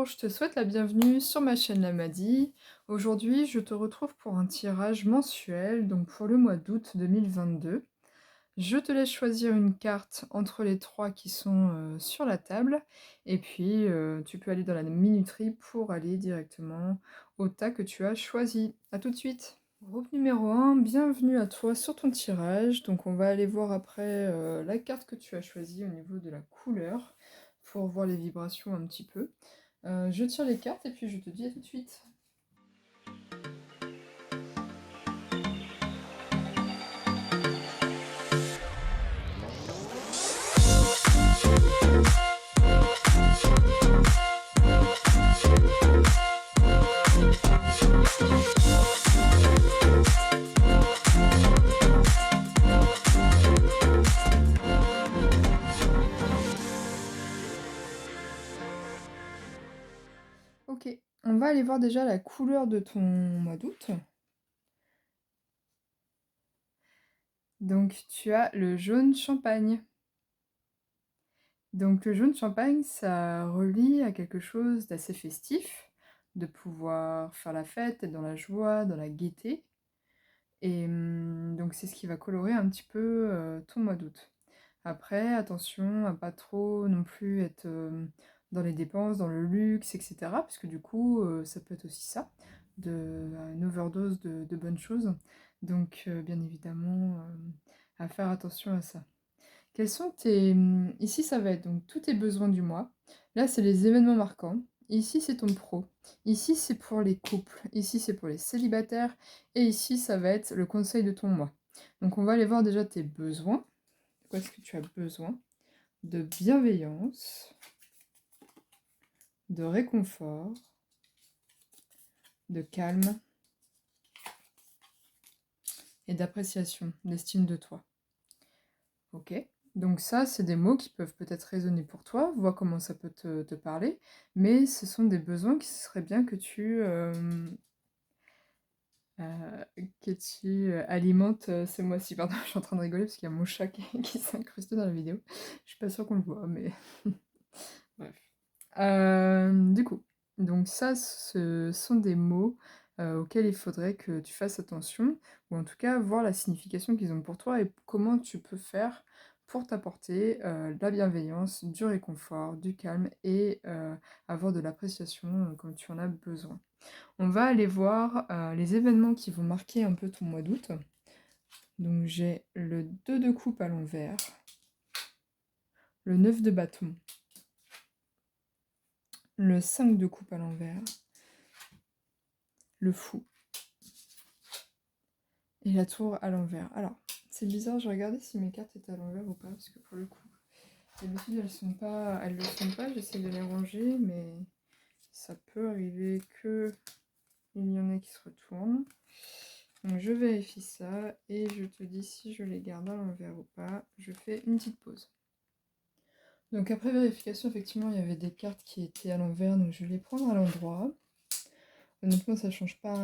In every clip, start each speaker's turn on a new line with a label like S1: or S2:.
S1: je te souhaite la bienvenue sur ma chaîne Lamadi. Aujourd'hui, je te retrouve pour un tirage mensuel, donc pour le mois d'août 2022. Je te laisse choisir une carte entre les trois qui sont sur la table, et puis tu peux aller dans la minuterie pour aller directement au tas que tu as choisi. A tout de suite! Groupe numéro 1, bienvenue à toi sur ton tirage. Donc on va aller voir après la carte que tu as choisie au niveau de la couleur pour voir les vibrations un petit peu. Je tire les cartes et puis je te dis à tout de suite. Ok, on va aller voir déjà la couleur de ton mois d'août. Donc tu as le jaune champagne. Donc le jaune champagne, ça relie à quelque chose d'assez festif, de pouvoir faire la fête, être dans la joie, dans la gaieté. Et donc c'est ce qui va colorer un petit peu ton mois d'août. Après, attention à pas trop non plus être dans les dépenses, dans le luxe, etc. Parce que du coup, ça peut être aussi ça, une overdose de bonnes choses. Donc bien évidemment, à faire attention à ça. Quels sont tes... Ici, ça va être donc tous tes besoins du mois. Là, c'est les événements marquants. Ici, c'est ton pro. Ici, c'est pour les couples. Ici, c'est pour les célibataires. Et ici, ça va être le conseil de ton mois. Donc, on va aller voir déjà tes besoins. De quoi est-ce que tu as besoin? De bienveillance, de réconfort, de calme et d'appréciation, d'estime de toi. Ok? Donc ça, c'est des mots qui peuvent peut-être résonner pour toi, vois comment ça peut te parler, mais ce sont des besoins qui serait bien que tu alimentes ce mois-ci. Pardon, je suis en train de rigoler parce qu'il y a mon chat qui s'est incrusté dans la vidéo. Je suis pas sûre qu'on le voit, mais bref. Du coup, donc ça, ce sont des mots auxquels il faudrait que tu fasses attention, ou en tout cas voir la signification qu'ils ont pour toi et comment tu peux faire pour t'apporter de la bienveillance, du réconfort, du calme et avoir de l'appréciation quand tu en as besoin. On va aller voir les événements qui vont marquer un peu ton mois d'août. Donc j'ai le 2 de coupe à l'envers, le 9 de bâton, le 5 de coupe à l'envers, le fou et la tour à l'envers. Alors, c'est bizarre, je regardais si mes cartes étaient à l'envers ou pas, parce que pour le coup, d'habitude elles le sont pas, j'essaie de les ranger, mais ça peut arriver que il y en ait qui se retournent. Donc je vérifie ça et je te dis si je les garde à l'envers ou pas. Je fais une petite pause. Donc après vérification, effectivement, il y avait des cartes qui étaient à l'envers, donc je vais les prendre à l'endroit. Honnêtement, ça change pas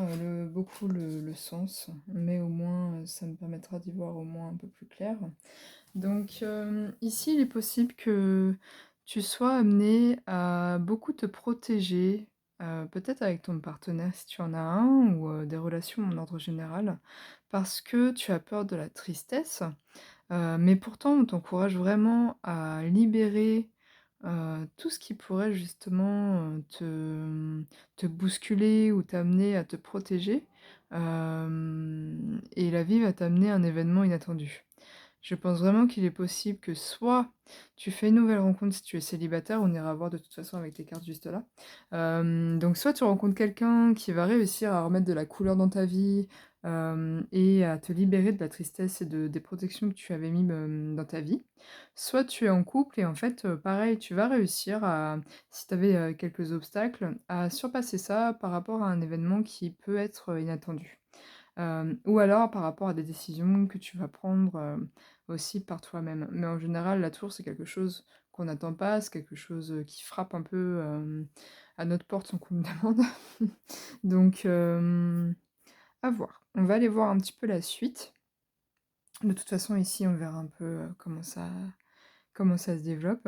S1: beaucoup le sens, mais au moins, ça me permettra d'y voir au moins un peu plus clair. Donc ici, il est possible que tu sois amené à beaucoup te protéger, peut-être avec ton partenaire si tu en as un, ou des relations en ordre général, parce que tu as peur de la tristesse. Mais pourtant, on t'encourage vraiment à libérer, tout ce qui pourrait justement, te bousculer ou t'amener à te protéger, et la vie va t'amener un événement inattendu. Je pense vraiment qu'il est possible que soit tu fais une nouvelle rencontre si tu es célibataire, on ira voir de toute façon avec tes cartes juste là. Donc soit tu rencontres quelqu'un qui va réussir à remettre de la couleur dans ta vie, et à te libérer de la tristesse et des protections que tu avais mis dans ta vie. Soit tu es en couple et en fait, pareil, tu vas réussir à, si tu avais quelques obstacles, à surpasser ça par rapport à un événement qui peut être inattendu. Ou alors par rapport à des décisions que tu vas prendre aussi par toi-même. Mais en général, la tour, c'est quelque chose qu'on n'attend pas, c'est quelque chose qui frappe un peu à notre porte sans qu'on le demande. Donc, à voir. On va aller voir un petit peu la suite. De toute façon, ici, on verra un peu comment ça se développe.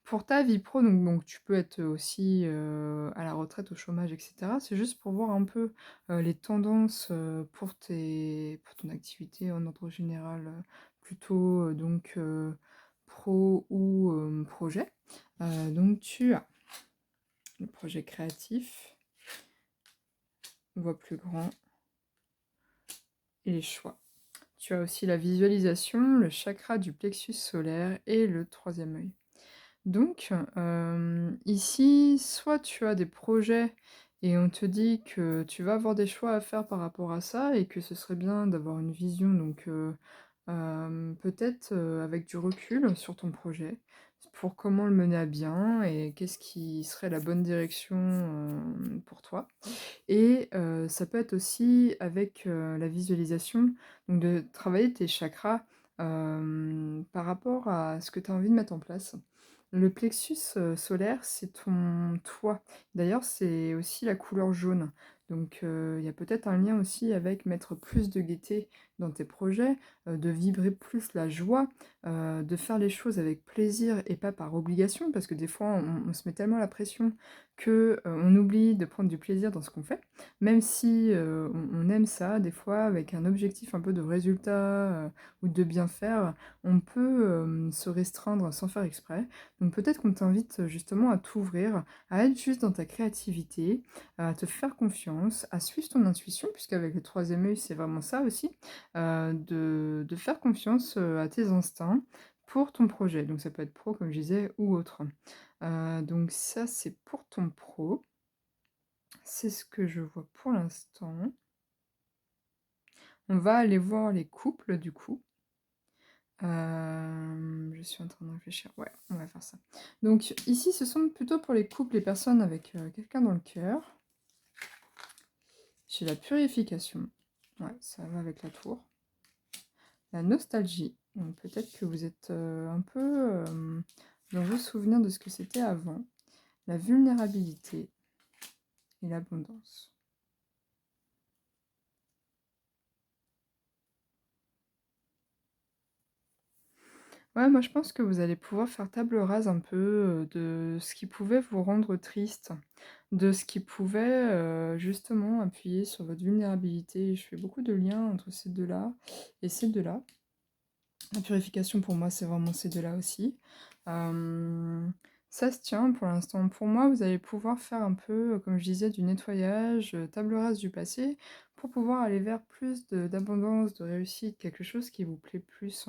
S1: Pour ta vie pro, donc tu peux être aussi, à la retraite, au chômage et cetera. C'est juste pour voir un peu, les tendances, pour ton activité en ordre général, plutôt, pro ou, projet. Donc tu as le projet créatif, voix plus grand et les choix. Tu as aussi la visualisation, le chakra du plexus solaire et le troisième œil. Donc, ici, soit tu as des projets et on te dit que tu vas avoir des choix à faire par rapport à ça et que ce serait bien d'avoir une vision peut-être, avec du recul sur ton projet, pour comment le mener à bien et qu'est-ce qui serait la bonne direction, pour toi. Et ça peut être aussi avec, la visualisation, donc de travailler tes chakras, par rapport à ce que tu as envie de mettre en place. Le plexus, solaire, c'est ton toit. D'ailleurs, c'est aussi la couleur jaune. Donc il y a peut-être un lien aussi avec mettre plus de gaieté dans tes projets, de vibrer plus la joie, de faire les choses avec plaisir et pas par obligation, parce que des fois on se met tellement la pression que, on oublie de prendre du plaisir dans ce qu'on fait. Même si, on aime ça, des fois avec un objectif un peu de résultat, ou de bien faire, on peut, se restreindre sans faire exprès. Donc peut-être qu'on t'invite, justement à t'ouvrir, à être juste dans ta créativité, à te faire confiance, à suivre ton intuition, puisqu'avec le troisième œil, c'est vraiment ça aussi, de faire confiance, à tes instincts pour ton projet. Donc ça peut être pro, comme je disais, ou autre. Donc ça, c'est pour ton pro. C'est ce que je vois pour l'instant. On va aller voir les couples, du coup. Je suis en train de réfléchir. Ouais, on va faire ça. Donc ici, ce sont plutôt pour les couples, les personnes avec, quelqu'un dans le cœur. J'ai la purification. Ouais, ça va avec la tour. La nostalgie. Donc peut-être que vous êtes, un peu, dans vos souvenirs de ce que c'était avant. La vulnérabilité et l'abondance. Ouais, moi je pense que vous allez pouvoir faire table rase un peu, de ce qui pouvait vous rendre triste, de ce qui pouvait, justement appuyer sur votre vulnérabilité. Je fais beaucoup de liens entre ces 2-là et ces 2-là. La purification pour moi, c'est vraiment ces 2-là aussi. Hem, Ça se tient pour l'instant. Pour moi, vous allez pouvoir faire un peu, comme je disais, du nettoyage, table rase du passé, pour pouvoir aller vers plus d'abondance, de réussite, quelque chose qui vous plaît plus.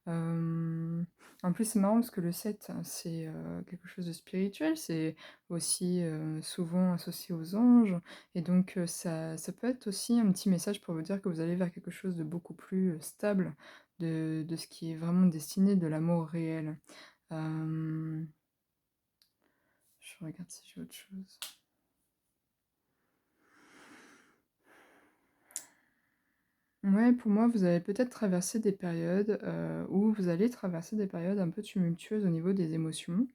S1: Hem, En plus, c'est marrant parce que le 7, c'est, quelque chose de spirituel, c'est aussi, souvent associé aux anges et donc ça peut être aussi un petit message pour vous dire que vous allez vers quelque chose de beaucoup plus, stable, de ce qui est vraiment destiné, de l'amour réel. Hem, je regarde si j'ai autre chose. Ouais, pour moi, vous allez peut-être traverser des périodes, où vous allez traverser des périodes un peu tumultueuses au niveau des émotions,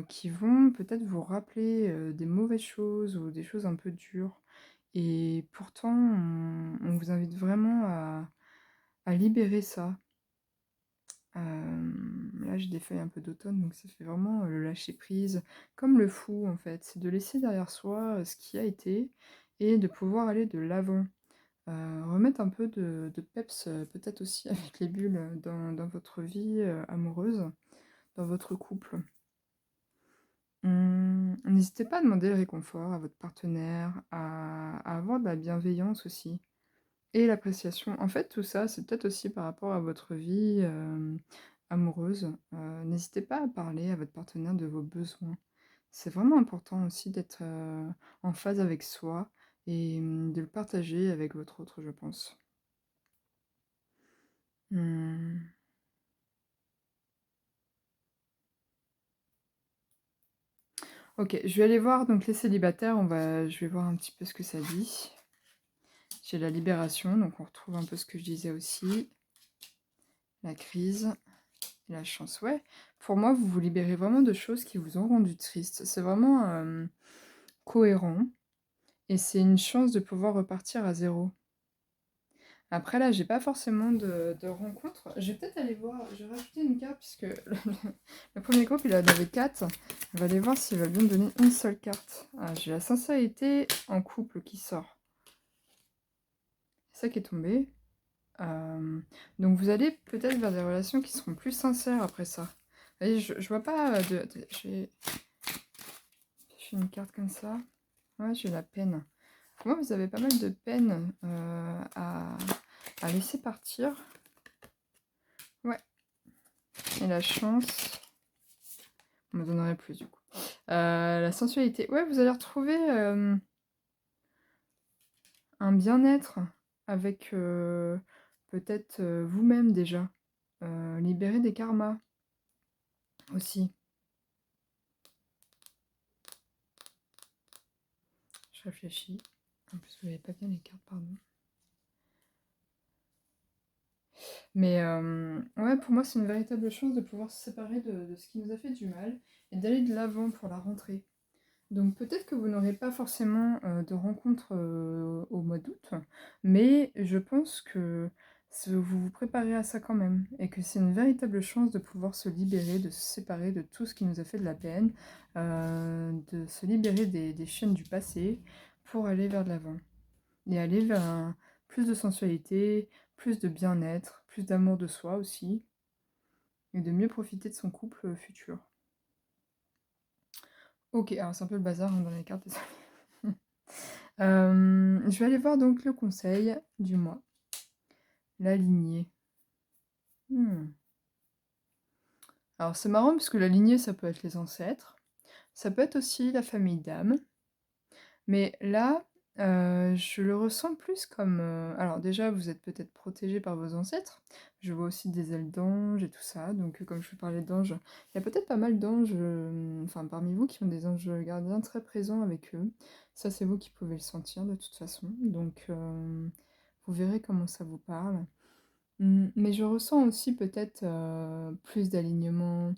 S1: qui vont peut-être vous rappeler, des mauvaises choses ou des choses un peu dures et pourtant on vous invite vraiment à libérer ça. Là, j'ai des feuilles un peu d'automne, donc ça fait vraiment, le lâcher prise, comme le fou, en fait. C'est de laisser derrière soi, ce qui a été et de pouvoir aller de l'avant. Remettre un peu de peps, peut-être aussi avec les bulles, dans votre vie, amoureuse, dans votre couple. N'hésitez pas à demander le réconfort à votre partenaire, à avoir de la bienveillance aussi. Et l'appréciation. En fait, tout ça, c'est peut-être aussi par rapport à votre vie, amoureuse. N'hésitez pas à parler à votre partenaire de vos besoins. C'est vraiment important aussi d'être, en phase avec soi et de le partager avec votre autre, je pense. Mmh. OK, je vais aller voir donc les célibataires, je vais voir un petit peu ce que ça dit. J'ai la libération, donc on retrouve un peu ce que je disais aussi. La crise. La chance, ouais. Pour moi, vous vous libérez vraiment de choses qui vous ont rendu triste. C'est vraiment, cohérent et c'est une chance de pouvoir repartir à zéro. Après là, j'ai pas forcément de rencontres. Je vais peut-être aller voir, je vais rajouter une carte puisque le premier groupe il en avait 4. On va aller voir s'il va bien me donner une seule carte. Ah, j'ai la sincérité en couple qui sort. C'est ça qui est tombé. Donc vous allez peut-être vers des relations qui seront plus sincères après ça. Vous voyez, je vois pas de... J'ai une carte comme ça. Ouais, j'ai la peine. Moi, vous avez pas mal de peine à laisser partir. Ouais. Et la chance... On me donnerait plus du coup. La sensualité. Ouais, vous allez retrouver un bien-être avec peut-être vous-même déjà. Libérer des karmas aussi. Je réfléchis. En plus, vous n'avez pas bien les cartes, pardon. Mais ouais, pour moi, c'est une véritable chance de pouvoir se séparer de ce qui nous a fait du mal et d'aller de l'avant pour la rentrée. Donc peut-être que vous n'aurez pas forcément de rencontres au mois d'août, mais je pense que vous vous préparez à ça quand même, et que c'est une véritable chance de pouvoir se libérer, de se séparer de tout ce qui nous a fait de la peine, de se libérer des chaînes du passé pour aller vers de l'avant. Et aller vers plus de sensualité, plus de bien-être, plus d'amour de soi aussi, et de mieux profiter de son couple futur. Ok, alors c'est un peu le bazar hein, dans les cartes, désolé. Je vais aller voir donc le conseil du mois. La lignée. Alors c'est marrant parce que la lignée, ça peut être les ancêtres. Ça peut être aussi la famille d'âme. Mais là, je le ressens plus comme... alors déjà, vous êtes peut-être protégé par vos ancêtres. Je vois aussi des ailes d'anges et tout ça. Donc comme je vous parlais d'anges, il y a peut-être pas mal d'anges, enfin parmi vous, qui ont des anges gardiens très présents avec eux. Ça, c'est vous qui pouvez le sentir de toute façon. Donc vous verrez comment ça vous parle. Mais je ressens aussi peut-être plus d'alignement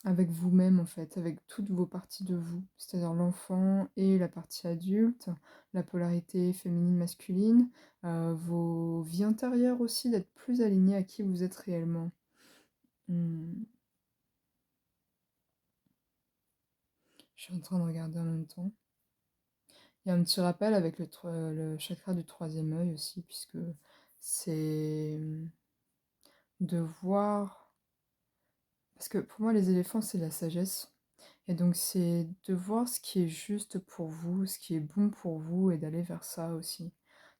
S1: avec vous-même en fait, avec toutes vos parties de vous, c'est-à-dire l'enfant et la partie adulte, la polarité féminine-masculine, vos vies intérieures aussi, d'être plus aligné à qui vous êtes réellement. Hmm. Je suis en train de regarder en même temps. Il y a un petit rappel avec le chakra du troisième œil aussi, puisque c'est de voir... Parce que pour moi, les éléphants, c'est la sagesse. Et donc, c'est de voir ce qui est juste pour vous, ce qui est bon pour vous, et d'aller vers ça aussi.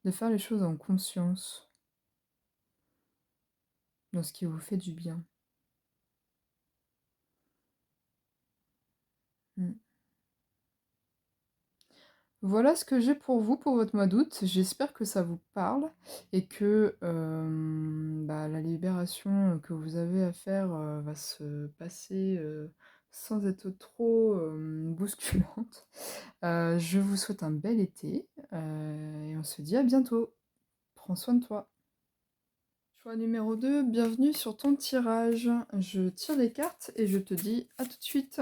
S1: De faire les choses en conscience, dans ce qui vous fait du bien. Mm. Voilà ce que j'ai pour vous pour votre mois d'août. J'espère que ça vous parle et que bah, la libération que vous avez à faire va se passer sans être trop bousculante. Je vous souhaite un bel été et on se dit à bientôt. Prends soin de toi. Choix numéro 2, bienvenue sur ton tirage. Je tire les cartes et je te dis à tout de suite.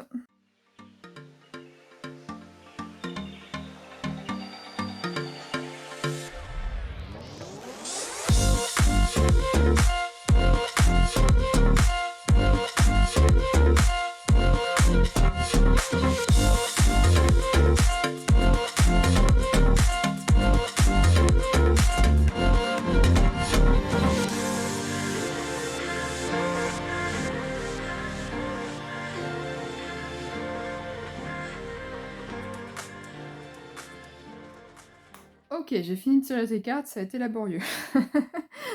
S1: Ok, j'ai fini de tirer tes cartes, ça a été laborieux.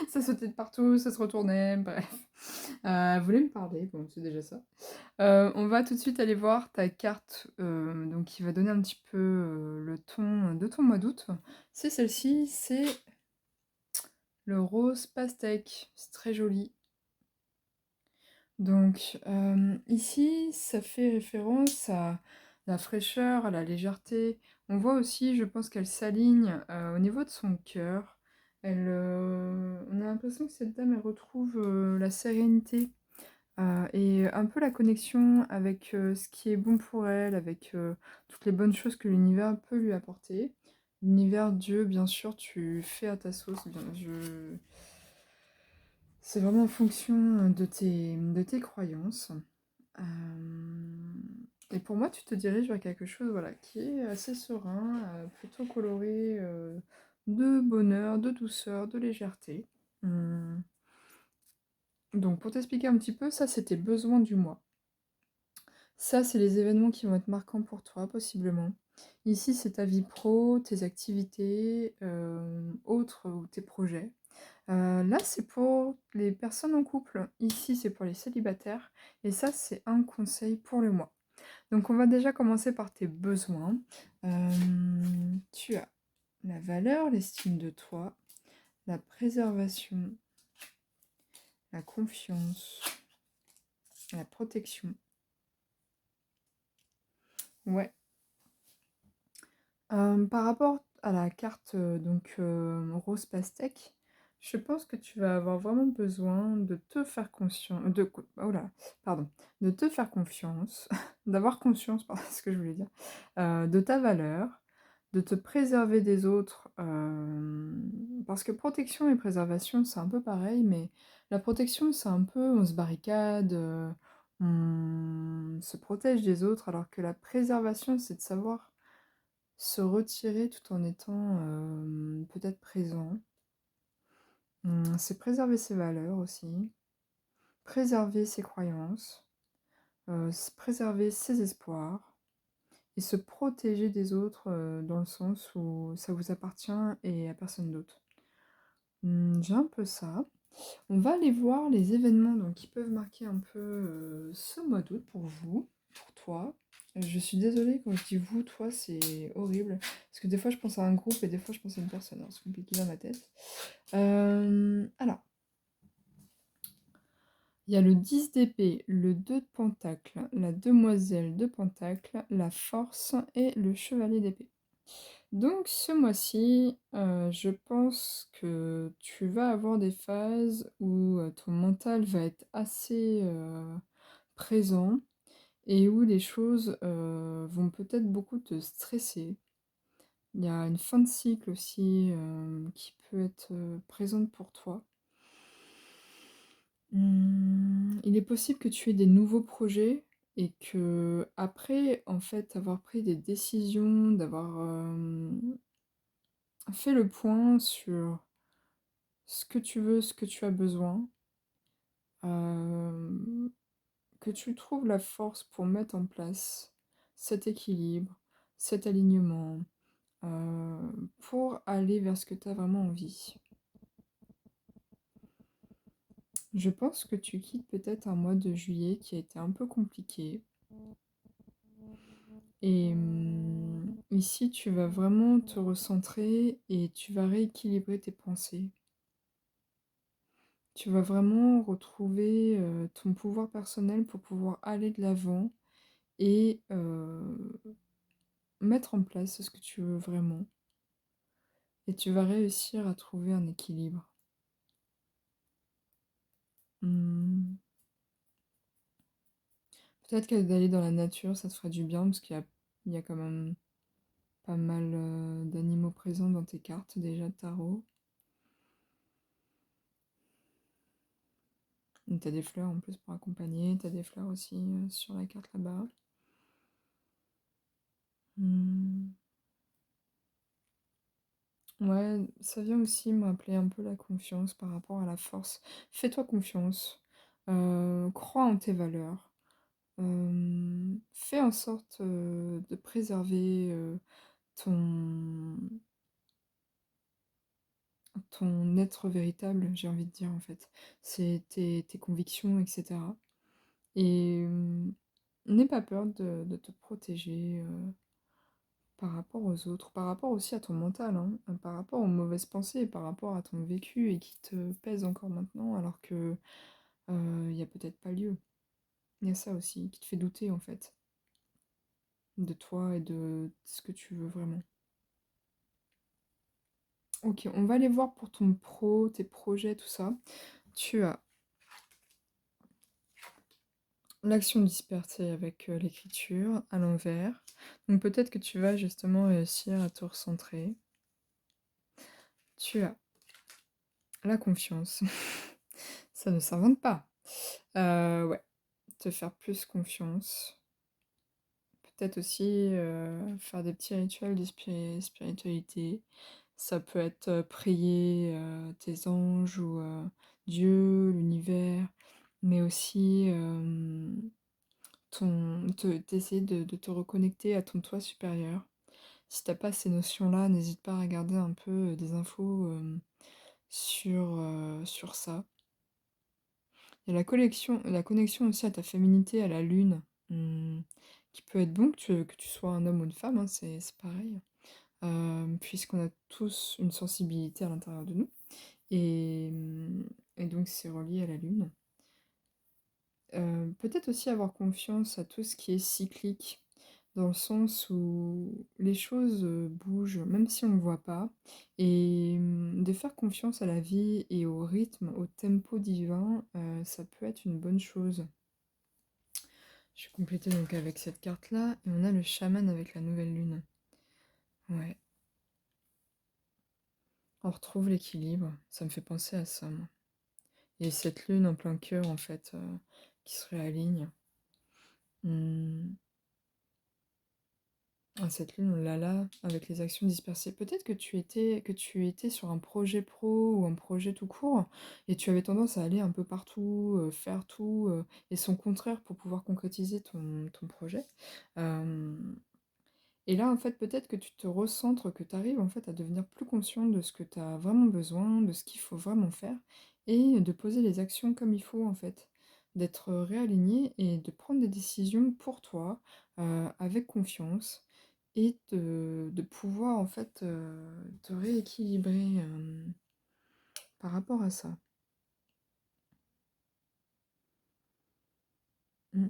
S1: Ça sautait de partout, ça se retournait, bref. Vous voulez me parler? Bon, c'est déjà ça. On va tout de suite aller voir ta carte donc qui va donner un petit peu le ton de ton mois d'août. C'est celle-ci, c'est le rose pastèque. C'est très joli. Donc ici, ça fait référence à la fraîcheur, à la légèreté. On voit aussi, je pense qu'elle s'aligne au niveau de son cœur. On a l'impression que cette dame, elle retrouve la sérénité et un peu la connexion avec ce qui est bon pour elle, avec toutes les bonnes choses que l'univers peut lui apporter. L'univers, Dieu, bien sûr, tu fais à ta sauce. C'est vraiment en fonction de tes croyances. Euh, Et pour moi, tu te diriges vers quelque chose voilà, qui est assez serein, plutôt coloré, de bonheur, de douceur, de légèreté. Hum. Donc pour t'expliquer un petit peu, ça c'était besoin du mois. Ça, c'est les événements qui vont être marquants pour toi, possiblement. Ici, c'est ta vie pro, tes activités, autres ou tes projets. Là, c'est pour les personnes en couple. Ici, c'est pour les célibataires. Et ça, c'est un conseil pour le mois. Donc, on va déjà commencer par tes besoins. Tu as la valeur, l'estime de toi, la préservation, la confiance, la protection. Ouais. Par rapport à la carte donc rose pastèque, je pense que tu vas avoir vraiment besoin de te faire conscience, oh là, pardon, de te faire confiance, d'avoir conscience, pardon, c'est ce que je voulais dire, de ta valeur, de te préserver des autres, parce que protection et préservation c'est un peu pareil, mais la protection c'est un peu on se barricade, on se protège des autres, alors que la préservation c'est de savoir se retirer tout en étant peut-être présent. C'est préserver ses valeurs aussi, préserver ses croyances, préserver ses espoirs et se protéger des autres dans le sens où ça vous appartient et à personne d'autre. J'ai un peu ça. On va aller voir les événements donc, qui peuvent marquer un peu ce mois d'août pour vous, pour toi. Je suis désolée quand je dis vous, toi, c'est horrible. Parce que des fois, je pense à un groupe et des fois, je pense à une personne. Alors, c'est compliqué dans ma tête. Alors, il y a le 10 d'épée, le 2 de pentacle, la demoiselle de pentacle, la force et le chevalier d'épée. Donc ce mois-ci, je pense que tu vas avoir des phases où ton mental va être assez présent et où les choses vont peut-être beaucoup te stresser. Il y a une fin de cycle aussi qui peut être présente pour toi. Il est possible que tu aies des nouveaux projets et que après, en fait, avoir pris des décisions, d'avoir fait le point sur ce que tu veux, ce que tu as besoin, euh, que tu trouves la force pour mettre en place cet équilibre, cet alignement, euh, pour aller vers ce que tu as vraiment envie. Je pense que tu quittes peut-être un mois de juillet qui a été un peu compliqué. Et ici, tu vas vraiment te recentrer et tu vas rééquilibrer tes pensées. Tu vas vraiment retrouver ton pouvoir personnel pour pouvoir aller de l'avant et mettre en place ce que tu veux vraiment. Et tu vas réussir à trouver un équilibre. Hmm. Peut-être que d'aller dans la nature, ça te ferait du bien parce qu'il y a quand même pas mal d'animaux présents dans tes cartes déjà de tarot. T'as des fleurs en plus pour accompagner, t'as des fleurs aussi sur la carte là-bas. Hmm. Ouais, ça vient aussi me rappeler un peu la confiance par rapport à la force. Fais-toi confiance, crois en tes valeurs, fais en sorte de préserver ton, ton être véritable, j'ai envie de dire en fait. C'est tes convictions, etc. Et n'aie pas peur de te protéger. Par rapport aux autres, par rapport aussi à ton mental, hein, par rapport aux mauvaises pensées, par rapport à ton vécu et qui te pèse encore maintenant alors que il y a peut-être pas lieu. Il y a ça aussi qui te fait douter en fait de toi et de ce que tu veux vraiment. Ok, on va aller voir pour ton pro, tes projets, tout ça. Tu as l'action dispersée avec l'écriture à l'envers. Donc peut-être que tu vas justement réussir à te recentrer. tu as la confiance. Ça ne s'invente pas. Ouais, te faire plus confiance. Peut-être aussi, faire des petits rituels de spiritualité. Ça peut être, prier, tes anges ou, Dieu, l'univers, mais aussi, d'essayer de te reconnecter à ton toi supérieur. Si t'as pas ces notions-là, n'hésite pas à regarder un peu, des infos, sur ça. Il y a la connexion aussi à ta féminité, à la lune, mmh, qui peut être bon que tu sois un homme ou une femme, hein, c'est pareil. Puisqu'on a tous une sensibilité à l'intérieur de nous et donc c'est relié à la lune. Peut-être aussi avoir confiance à tout ce qui est cyclique, dans le sens où les choses, bougent, même si on ne le voit pas et de faire confiance à la vie et au rythme, au tempo divin, ça peut être une bonne chose. Je vais compléter donc avec cette carte-là et on a le chaman avec la nouvelle lune. Ouais, on retrouve l'équilibre, ça me fait penser à ça, moi. Et cette lune en plein cœur, en fait, qui se réaligne. Mmh. Ah, cette lune, oh là là, avec les actions dispersées. Peut-être que tu étais sur un projet pro ou un projet tout court et tu avais tendance à aller un peu partout, faire tout, et son contraire pour pouvoir concrétiser ton projet. Hem Et là, en fait, peut-être que tu te recentres, que tu arrives en fait à devenir plus conscient de ce que tu as vraiment besoin, de ce qu'il faut vraiment faire, et de poser les actions comme il faut en fait. D'être réaligné et de prendre des décisions pour toi, avec confiance, et de pouvoir en fait te rééquilibrer par rapport à ça. Mm.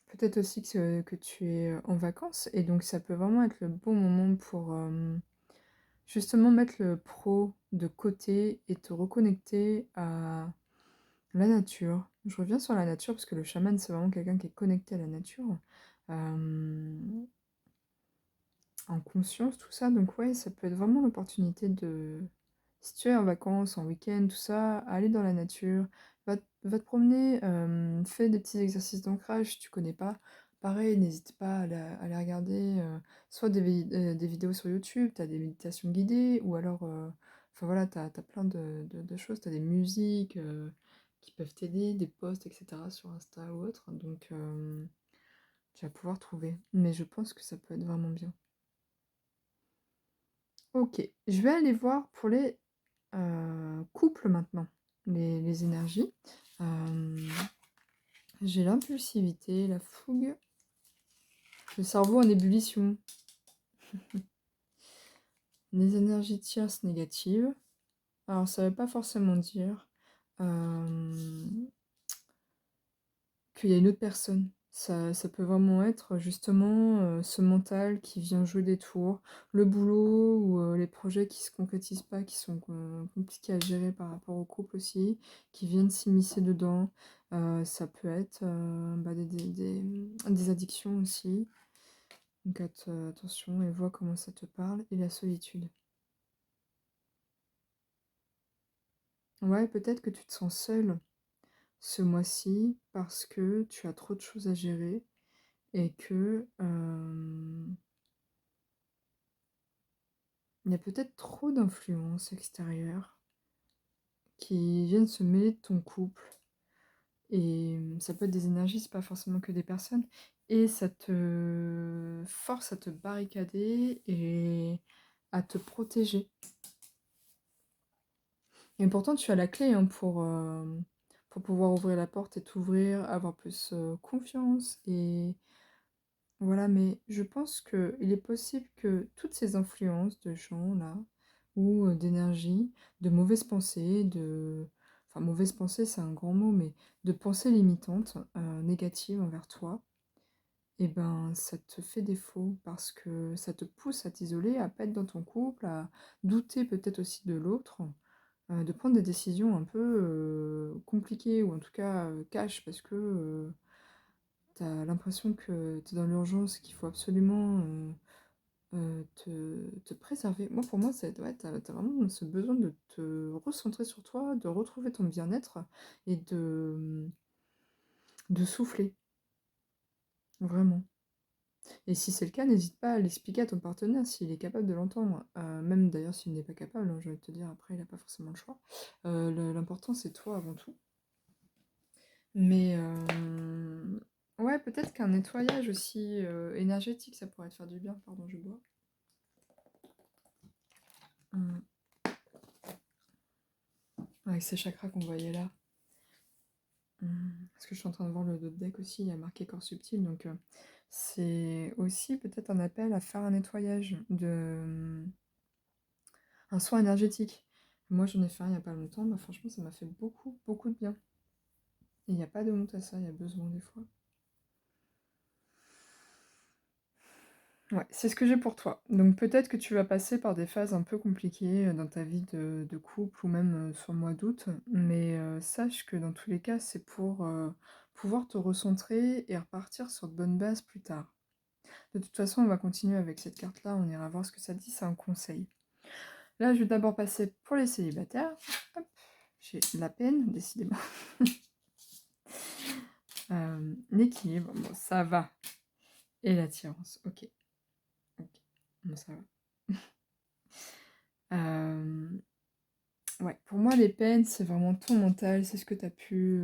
S1: Peut-être aussi que tu es en vacances, et donc ça peut vraiment être le bon moment pour justement mettre le pro de côté et te reconnecter à la nature. Je reviens sur la nature parce que le chaman, c'est vraiment quelqu'un qui est connecté à la nature, euh, en conscience, tout ça. Donc ouais, ça peut être vraiment l'opportunité de, si tu es en vacances, en week-end, tout ça, aller dans la nature, va te promener, fais des petits exercices d'ancrage si tu connais pas. Pareil, n'hésite pas à les regarder, soit des vidéos sur YouTube, tu as des méditations guidées, ou alors, enfin voilà, tu as plein de choses, tu as des musiques qui peuvent t'aider, des posts, etc. sur Insta ou autre, donc tu vas pouvoir trouver. Mais je pense que ça peut être vraiment bien. Ok, je vais aller voir pour les couples maintenant, les énergies. Euh, j'ai l'impulsivité, la fougue, le cerveau en ébullition, les énergies tierces négatives. Alors ça ne veut pas forcément dire qu'il y a une autre personne. Ça peut vraiment être justement ce mental qui vient jouer des tours, le boulot ou les projets qui se concrétisent pas, qui sont compliqués à gérer par rapport au couple aussi, qui viennent s'immiscer dedans. Ça peut être bah, des addictions aussi. Donc attention et vois comment ça te parle. Et la solitude. Ouais, peut-être que tu te sens seule ce mois-ci parce que tu as trop de choses à gérer et que il y a peut-être trop d'influences extérieures qui viennent se mêler de ton couple. Et ça peut être des énergies, c'est pas forcément que des personnes. Et ça te force à te barricader et à te protéger. Et pourtant, tu as la clé hein, pour pouvoir ouvrir la porte et t'ouvrir, avoir plus confiance. Et voilà, mais je pense qu'il est possible que toutes ces influences de gens là, ou d'énergie, de mauvaises pensées, enfin mauvaises pensées c'est un grand mot, mais de pensées limitantes, négatives envers toi, et ben ça te fait défaut parce que ça te pousse à t'isoler, à pas être dans ton couple, à douter peut-être aussi de l'autre, de prendre des décisions un peu compliquées ou en tout cas cash parce que t'as l'impression que t'es dans l'urgence, qu'il faut absolument te préserver. Moi, pour moi, ouais, tu vraiment ce besoin de te recentrer sur toi, de retrouver ton bien-être et de souffler, vraiment. Et si c'est le cas, n'hésite pas à l'expliquer à ton partenaire s'il est capable de l'entendre. Même d'ailleurs s'il n'est pas capable, hein, je vais te dire, après, il n'a pas forcément le choix. L'important, c'est toi avant tout. Mais ouais, peut-être qu'un nettoyage aussi énergétique, ça pourrait te faire du bien. Pardon, je bois. Hum, Avec ces chakras qu'on voyait là. Parce que je suis en train de voir le dos de deck aussi, il y a marqué corps subtil, donc c'est aussi peut-être un appel à faire un nettoyage, un soin énergétique. Moi j'en ai fait un il n'y a pas longtemps, bah, franchement ça m'a fait beaucoup, beaucoup de bien. Et il n'y a pas de honte à ça, il y a besoin des fois. Ouais, c'est ce que j'ai pour toi. Donc peut-être que tu vas passer par des phases un peu compliquées dans ta vie de couple ou même sur le mois d'août, mais sache que dans tous les cas, c'est pour pouvoir te recentrer et repartir sur de bonnes bases plus tard. De toute façon, on va continuer avec cette carte-là, on ira voir ce que ça dit, c'est un conseil. Là, je vais d'abord passer pour les célibataires. Hop, j'ai de la peine, décidément. L'équilibre, bon, ça va. Et l'attirance, ok. Ok, bon, ça va. Ouais, pour moi, les peines, c'est vraiment ton mental, c'est ce que tu as pu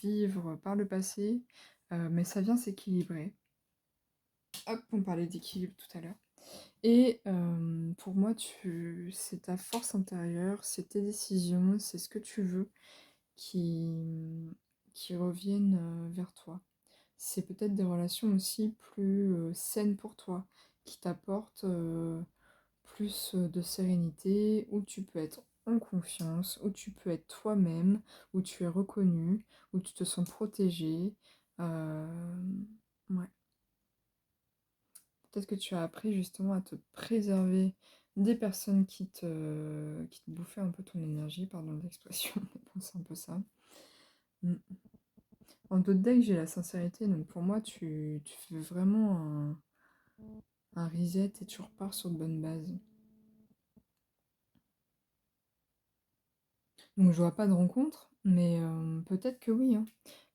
S1: vivre par le passé, mais ça vient s'équilibrer. Hop, on parlait d'équilibre tout à l'heure. Et pour moi, c'est ta force intérieure, c'est tes décisions, c'est ce que tu veux qui reviennent vers toi. C'est peut-être des relations aussi plus saines pour toi, qui t'apportent plus de sérénité, où tu peux être en confiance, où tu peux être toi-même, où tu es reconnu, où tu te sens protégé. Ouais. Peut-être que tu as appris justement à te préserver des personnes qui te bouffaient un peu ton énergie, pardon l'expression, mais bon, c'est un peu ça. Mm. En d'autres decks, j'ai la sincérité, donc pour moi, tu fais vraiment un reset et tu repars sur de bonnes bases. Donc je vois pas de rencontre, mais peut-être que oui, hein.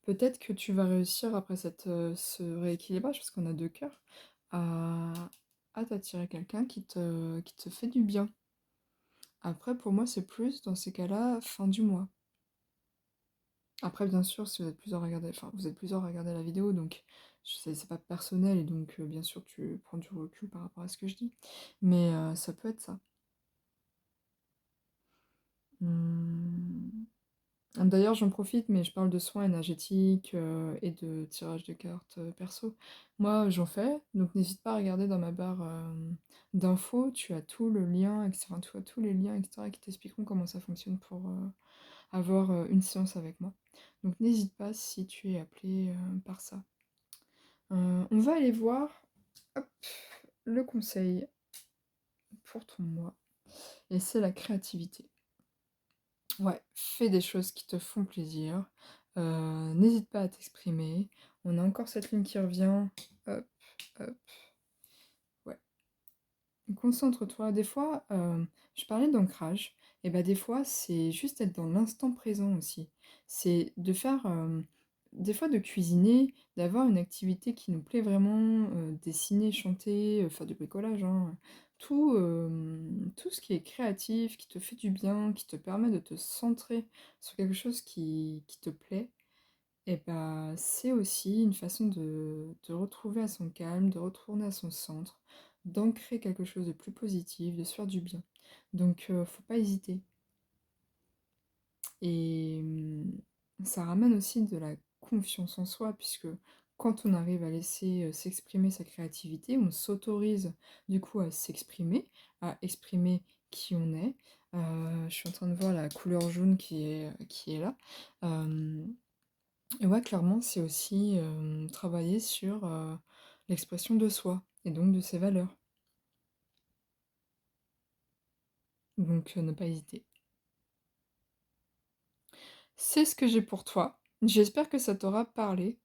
S1: Peut-être que tu vas réussir après ce rééquilibrage, parce qu'on a deux cœurs, à, à t'attirer quelqu'un qui te fait du bien. Après, pour moi, c'est plus dans ces cas-là, fin du mois. Après, bien sûr, si vous êtes plusieurs à regarder, enfin, vous êtes plusieurs à regarder la vidéo, donc c'est pas personnel, et donc bien sûr, tu prends du recul par rapport à ce que je dis. Mais ça peut être ça. Hmm. D'ailleurs, j'en profite, mais je parle de soins énergétiques et de tirage de cartes perso. Moi, j'en fais, donc n'hésite pas à regarder dans ma barre d'infos. Tu as tout le lien, etc. Enfin, tu as tous les liens, etc., qui t'expliqueront comment ça fonctionne pour avoir une séance avec moi. Donc n'hésite pas si tu es appelé par ça. On va aller voir hop, le conseil pour ton mois, et c'est la créativité. Ouais, fais des choses qui te font plaisir. N'hésite pas à t'exprimer. On a encore cette ligne qui revient. Hop, hop. Ouais. Concentre-toi. Des fois, je parlais d'ancrage. Et bah des fois, c'est juste être dans l'instant présent aussi. C'est de faire, des fois de cuisiner, d'avoir une activité qui nous plaît vraiment, dessiner, chanter, faire du bricolage, hein. Tout ce qui est créatif, qui te fait du bien, qui te permet de te centrer sur quelque chose qui te plaît, et bah c'est aussi une façon de retrouver à son calme, de retourner à son centre, d'ancrer quelque chose de plus positif, de se faire du bien. Donc faut pas hésiter. Et ça ramène aussi de la confiance en soi, puisque quand on arrive à laisser s'exprimer sa créativité, on s'autorise du coup à s'exprimer, à exprimer qui on est. Je suis en train de voir la couleur jaune qui est là. Et ouais, clairement, c'est aussi travailler sur l'expression de soi, et donc de ses valeurs. Donc ne pas hésiter. C'est ce que j'ai pour toi. J'espère que ça t'aura parlé.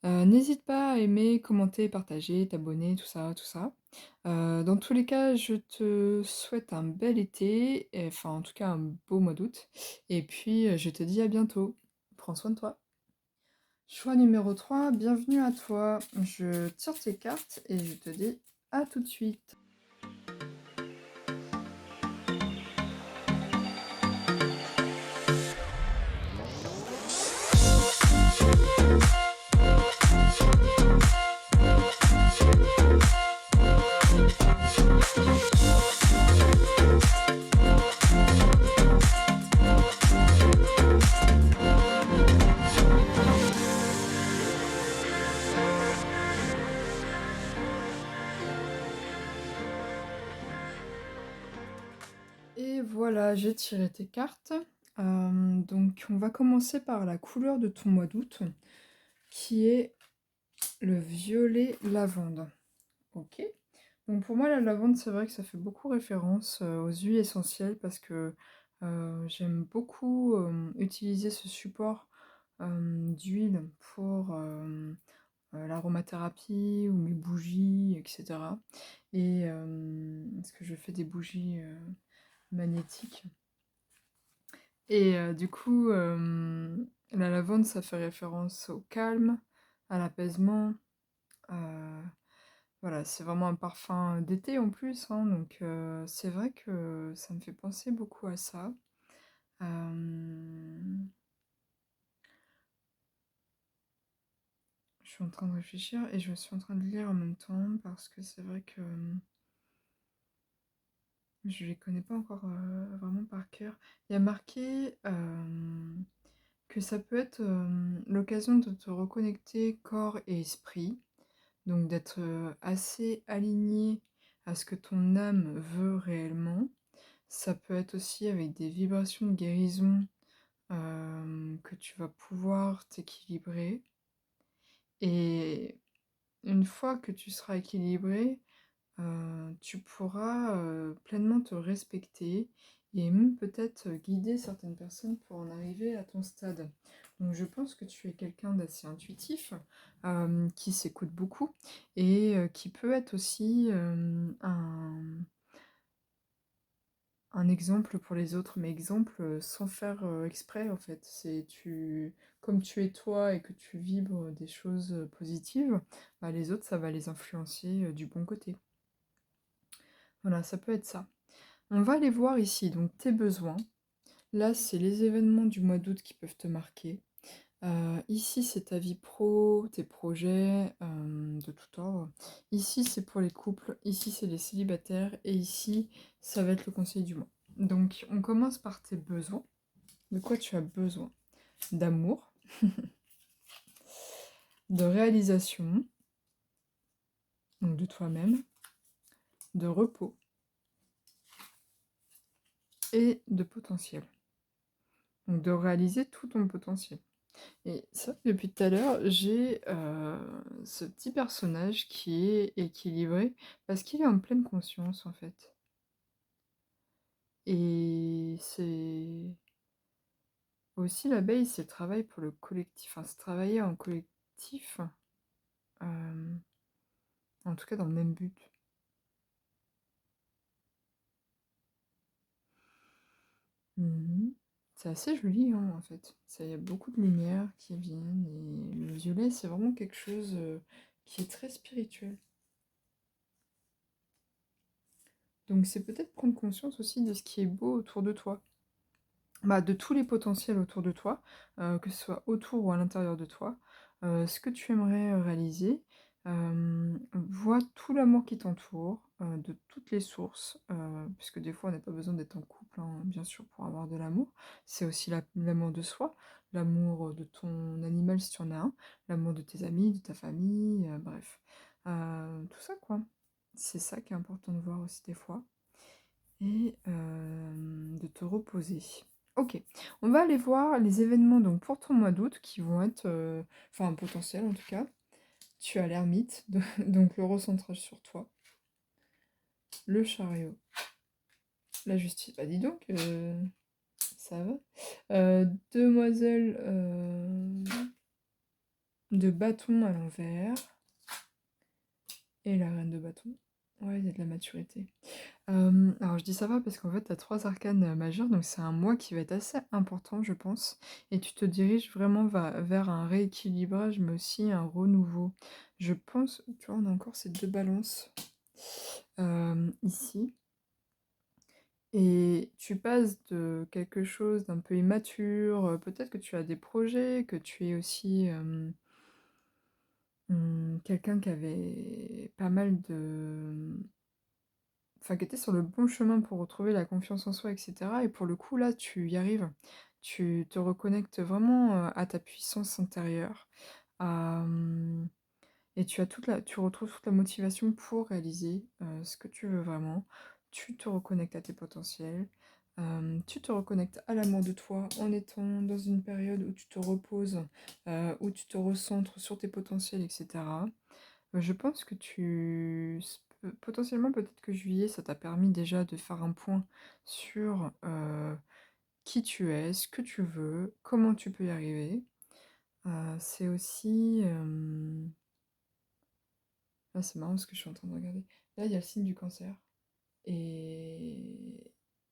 S1: N'hésite pas à aimer, commenter, partager, t'abonner, tout ça, tout ça. Dans tous les cas, je te souhaite un bel été, et enfin en tout cas un beau mois d'août et puis, je te dis à bientôt. Prends soin de toi. Choix numéro 3, bienvenue à toi. Je tire tes cartes et je te dis à tout de suite. Et voilà, j'ai tiré tes cartes. Donc on va commencer par la couleur de ton mois d'août, qui est le violet lavande. Ok. Donc pour moi, la lavande, c'est vrai que ça fait beaucoup référence aux huiles essentielles parce que j'aime beaucoup utiliser ce support d'huile pour l'aromathérapie ou mes bougies, etc. Et parce que je fais des bougies magnétiques. Et du coup, la lavande, ça fait référence au calme, à l'apaisement. euh, voilà, c'est vraiment un parfum d'été en plus, hein, donc c'est vrai que ça me fait penser beaucoup à ça. Je suis en train de réfléchir et je suis en train de lire en même temps parce que c'est vrai que je les connais pas encore vraiment par cœur. Il y a marqué que ça peut être l'occasion de te reconnecter corps et esprit, donc d'être assez aligné à ce que ton âme veut réellement. Ça peut être aussi avec des vibrations de guérison que tu vas pouvoir t'équilibrer. Et une fois que tu seras équilibré, tu pourras pleinement te respecter et même peut-être guider certaines personnes pour en arriver à ton stade. Donc je pense que tu es quelqu'un d'assez intuitif, qui s'écoute beaucoup et qui peut être aussi un exemple pour les autres, mais exemple sans faire exprès en fait. Comme tu es toi et que tu vibres des choses positives, bah, les autres ça va les influencer du bon côté. Voilà, ça peut être ça. On va aller voir ici donc tes besoins. Là, c'est les événements du mois d'août qui peuvent te marquer. Ici, c'est ta vie pro, tes projets de tout ordre. Ici, c'est pour les couples. Ici, c'est les célibataires. Et ici, ça va être le conseil du mois. Donc, on commence par tes besoins. De quoi tu as besoin? D'amour, de réalisation, donc de toi-même, de repos et de potentiel. Donc, de réaliser tout ton potentiel. Et c'est vrai que depuis tout à l'heure, j'ai ce petit personnage qui est équilibré parce qu'il est en pleine conscience en fait. Et c'est aussi l'abeille, c'est le travail pour le collectif, enfin c'est travailler en collectif, euh, en tout cas dans le même but. Mhm. C'est assez joli hein, en fait. Il y a beaucoup de lumière qui viennent et le violet c'est vraiment quelque chose qui est très spirituel. Donc c'est peut-être prendre conscience aussi de ce qui est beau autour de toi. Bah, de tous les potentiels autour de toi, que ce soit autour ou à l'intérieur de toi, ce que tu aimerais réaliser. Vois tout l'amour qui t'entoure, de toutes les sources, puisque des fois on n'a pas besoin d'être en couple, hein, bien sûr, pour avoir de l'amour. C'est aussi l'amour de soi, l'amour de ton animal si tu en as un, l'amour de tes amis, de ta famille, bref. Tout ça, quoi. C'est ça qui est important de voir aussi des fois et de te reposer. Ok, on va aller voir les événements donc pour ton mois d'août qui vont être, enfin un potentiel en tout cas. Tu as l'ermite, donc le recentrage sur toi, le chariot, la justice. Bah dis donc, ça va. Demoiselle de bâton à l'envers et la reine de bâton. Ouais, il y a de la maturité. Alors je dis ça va parce qu'en fait, tu as 3 arcanes, majeurs, donc c'est un mois qui va être assez important, je pense, et tu te diriges vraiment vers un rééquilibrage, mais aussi un renouveau. Je pense, tu vois, on a encore ces 2 balances, ici, et tu passes de quelque chose d'un peu immature, peut-être que tu as des projets, que tu es aussi, quelqu'un qui avait pas mal de enfin, qui était sur le bon chemin pour retrouver la confiance en soi, et cetera, et pour le coup, là, tu y arrives. Tu te reconnectes vraiment, à ta puissance intérieure, à, et tu retrouves toute la motivation pour réaliser, ce que tu veux vraiment. Tu te reconnectes à tes potentiels, tu te reconnectes à l'amour de toi en étant dans une période où tu te reposes, où tu te recentres sur tes potentiels, et cetera. Je pense que potentiellement, peut-être que juillet, ça t'a permis déjà de faire un point sur, qui tu es, ce que tu veux, comment tu peux y arriver. C'est aussi, là, c'est marrant parce que je suis en train de regarder. Là, il y a le signe du cancer et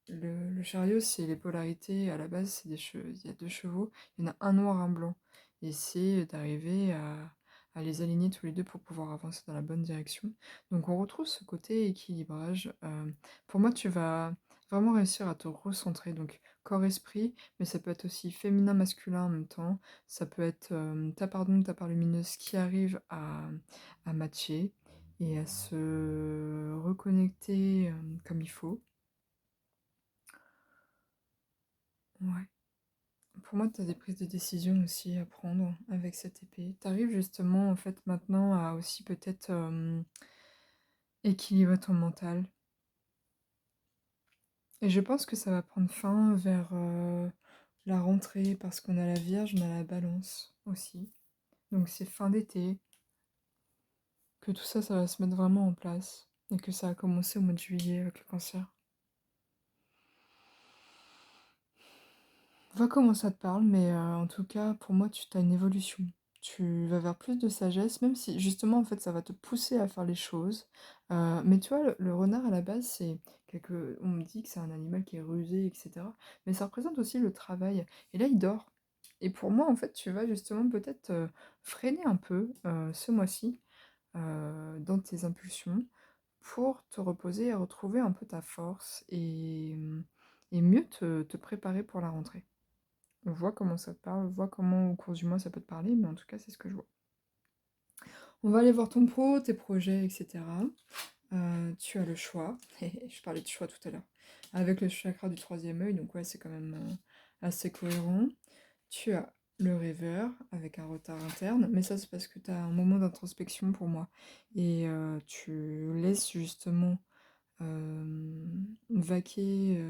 S1: le chariot, c'est les polarités. À la base, c'est il y a 2 chevaux, il y en a un noir, un blanc, et c'est d'arriver à les aligner tous les 2 pour pouvoir avancer dans la bonne direction. Donc on retrouve ce côté équilibrage, pour moi, tu vas vraiment réussir à te recentrer, donc corps-esprit, mais ça peut être aussi féminin-masculin en même temps. Ça peut être, ta part d'ombre, ta part lumineuse qui arrive à matcher et à se reconnecter, comme il faut. Ouais. Pour moi, tu as des prises de décision aussi à prendre avec cette épée. Tu arrives justement, en fait, maintenant à aussi peut-être, équilibrer ton mental. Et je pense que ça va prendre fin vers, la rentrée parce qu'on a la Vierge, on a la Balance aussi. Donc c'est fin d'été que tout ça, ça va se mettre vraiment en place et que ça a commencé au mois de juillet avec le cancer. Vois comment ça te parle, mais en tout cas, pour moi, tu as une évolution. Tu vas vers plus de sagesse, même si justement, en fait, ça va te pousser à faire les choses. Mais tu vois, le renard, à la base, c'est on me dit que c'est un animal qui est rusé, etc. Mais ça représente aussi le travail. Et là, il dort. Et pour moi, en fait, tu vas justement peut-être freiner un peu ce mois-ci dans tes impulsions pour te reposer et retrouver un peu ta force et mieux te préparer pour la rentrée. Vois comment ça te parle, vois comment au cours du mois ça peut te parler, mais en tout cas, c'est ce que je vois. On va aller voir ton pro, tes projets, etc. Tu as le choix. Je parlais de choix tout à l'heure. Avec le chakra du troisième œil, donc ouais, c'est quand même assez cohérent. Tu as le rêveur avec un retard interne, mais ça c'est parce que tu as un moment d'introspection pour moi. Et tu laisses justement vaquer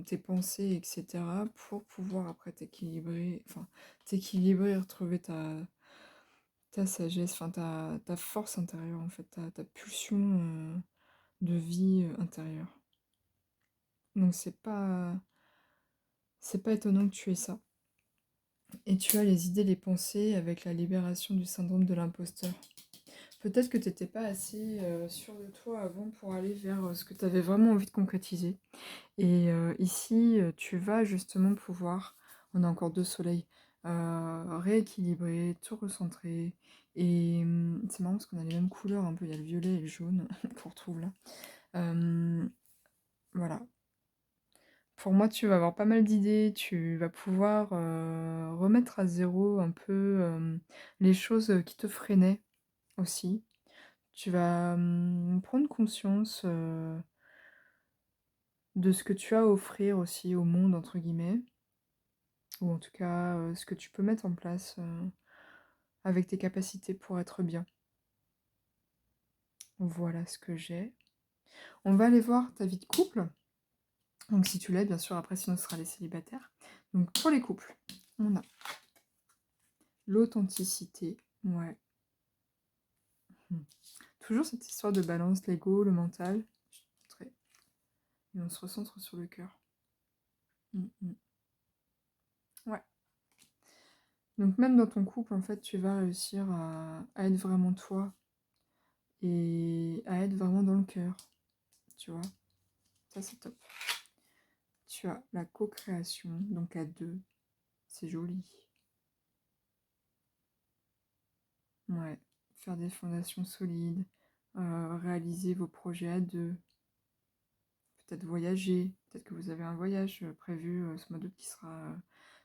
S1: tes pensées, etc., pour pouvoir après t'équilibrer et retrouver ta sagesse, enfin ta force intérieure en fait, ta pulsion de vie intérieure. Donc c'est pas étonnant que tu aies ça. Et tu as les idées, les pensées avec la libération du syndrome de l'imposteur. Peut-être que tu n'étais pas assez sûr de toi avant pour aller vers ce que tu avais vraiment envie de concrétiser. Et ici, tu vas justement pouvoir, on a encore 2 soleils, rééquilibrer, te recentrer. Et c'est marrant parce qu'on a les mêmes couleurs un peu, il y a le violet et le jaune qu'on retrouve là. Voilà. Pour moi, tu vas avoir pas mal d'idées, tu vas pouvoir remettre à zéro un peu les choses qui te freinaient aussi. Tu vas prendre conscience de ce que tu as à offrir aussi au monde, entre guillemets. Ou en tout cas, ce que tu peux mettre en place avec tes capacités pour être bien. Voilà ce que j'ai. On va aller voir ta vie de couple. Donc si tu l'as, bien sûr, après sinon ce sera les célibataires. Donc pour les couples, on a l'authenticité. Ouais. Hmm. Toujours cette histoire de balance, l'ego, le mental. Je te montrerai. Et on se recentre sur le cœur. Ouais. Donc même dans ton couple, en fait, tu vas réussir à être vraiment toi et à être vraiment dans le cœur, tu vois. Ça, c'est top. Tu as la co-création, donc à deux. C'est joli. Ouais, faire des fondations solides, réaliser vos projets à deux, peut-être voyager, peut-être que vous avez un voyage prévu ce mois d'août qui sera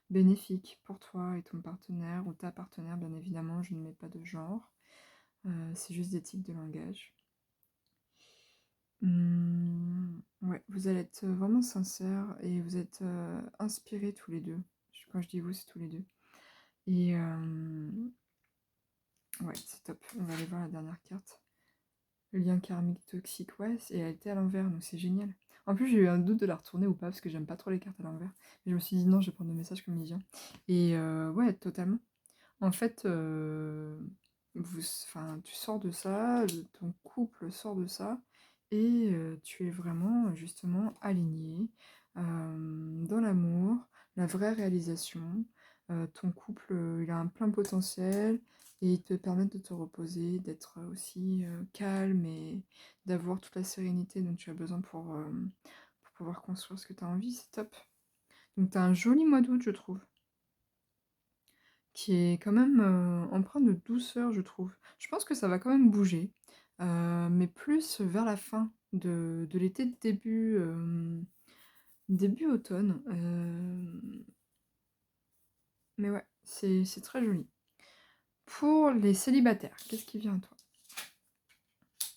S1: bénéfique pour toi et ton partenaire, ou ta partenaire, bien évidemment, je ne mets pas de genre, c'est juste des tics de langage. Ouais, vous allez être vraiment sincères et vous êtes inspirés tous les deux. Quand je dis vous, c'est tous les deux. Et ouais, c'est top. On va aller voir la dernière carte. Le lien karmique toxique, ouais, et elle était à l'envers, donc c'est génial. En plus, j'ai eu un doute de la retourner ou pas, parce que j'aime pas trop les cartes à l'envers. Mais je me suis dit non, je vais prendre le message comme il vient. Et ouais, totalement. En fait, tu sors de ça, ton couple sort de ça, et tu es vraiment, justement, aligné dans l'amour, la vraie réalisation. Ton couple, il a un plein potentiel, et il te permet de te reposer, d'être aussi calme, et d'avoir toute la sérénité dont tu as besoin pour pouvoir construire ce que tu as envie, c'est top. Donc tu as un joli mois d'août, je trouve, qui est quand même empreint de douceur, je trouve. Je pense que ça va quand même bouger, mais plus vers la fin de l'été, début automne. Mais ouais, c'est très joli. Pour les célibataires, qu'est-ce qui vient à toi?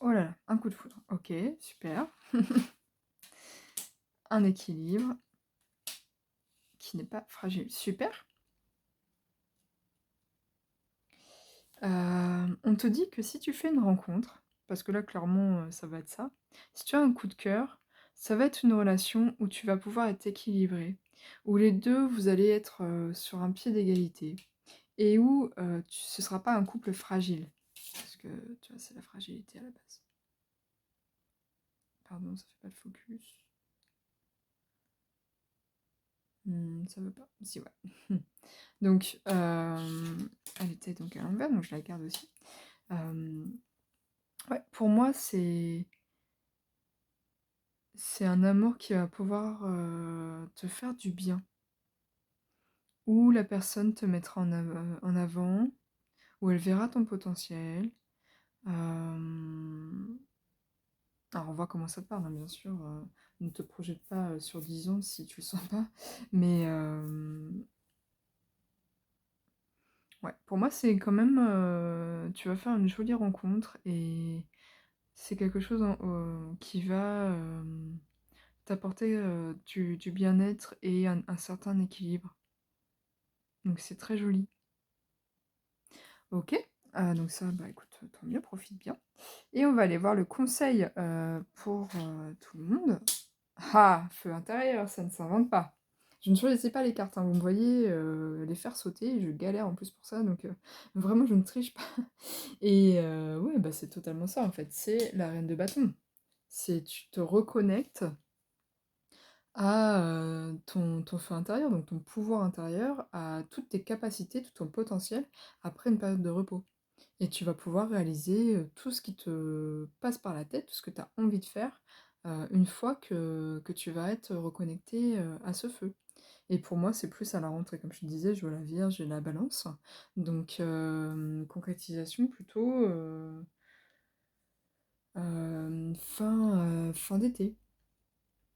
S1: Oh là là, un coup de foudre. Ok, super. Un équilibre qui n'est pas fragile. Super. On te dit que si tu fais une rencontre, parce que là clairement ça va être ça, si tu as un coup de cœur, ça va être une relation où tu vas pouvoir être équilibré, où les deux vous allez être sur un pied d'égalité, et où ce sera pas un couple fragile, parce que tu vois c'est la fragilité à la base. Pardon, ça fait pas le focus. Ça veut pas. Si ouais. Donc elle était donc à l'envers, donc je la garde aussi. Ouais, pour moi c'est un amour qui va pouvoir te faire du bien. Où la personne te mettra en avant, où elle verra ton potentiel. Alors on voit comment ça te parle, hein, bien sûr. Ne te projette pas sur 10 ans si tu le sens pas. Mais ouais, pour moi c'est quand même... tu vas faire une jolie rencontre et c'est quelque chose qui va t'apporter du bien-être et un certain équilibre. Donc c'est très joli. Ok, donc ça, bah écoute, tant mieux, profite bien. Et on va aller voir le conseil pour tout le monde. Ah, feu intérieur, ça ne s'invente pas. Je ne choisissais pas les cartes, hein, vous me voyez les faire sauter, je galère en plus pour ça, donc vraiment je ne triche pas. Et ouais, bah c'est totalement ça en fait, c'est la reine de bâton. C'est tu te reconnectes à ton feu intérieur, donc ton pouvoir intérieur, à toutes tes capacités, tout ton potentiel, après une période de repos. Et tu vas pouvoir réaliser tout ce qui te passe par la tête, tout ce que tu as envie de faire, une fois que tu vas être reconnecté à ce feu. Et pour moi, c'est plus à la rentrée, comme je te disais, je vois la Vierge et la Balance. Donc, concrétisation plutôt fin d'été,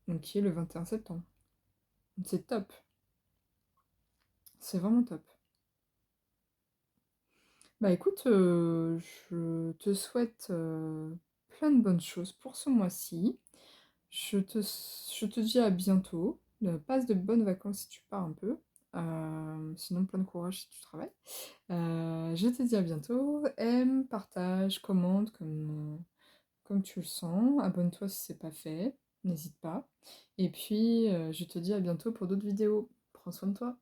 S1: donc qui est le 21 septembre. C'est top, c'est vraiment top. Bah écoute, je te souhaite plein de bonnes choses pour ce mois-ci. Je te dis à bientôt. Passe de bonnes vacances si tu pars un peu. Sinon, plein de courage si tu travailles. Je te dis à bientôt. Aime, partage, commente comme tu le sens. Abonne-toi si c'est pas fait. N'hésite pas. Et puis, je te dis à bientôt pour d'autres vidéos. Prends soin de toi.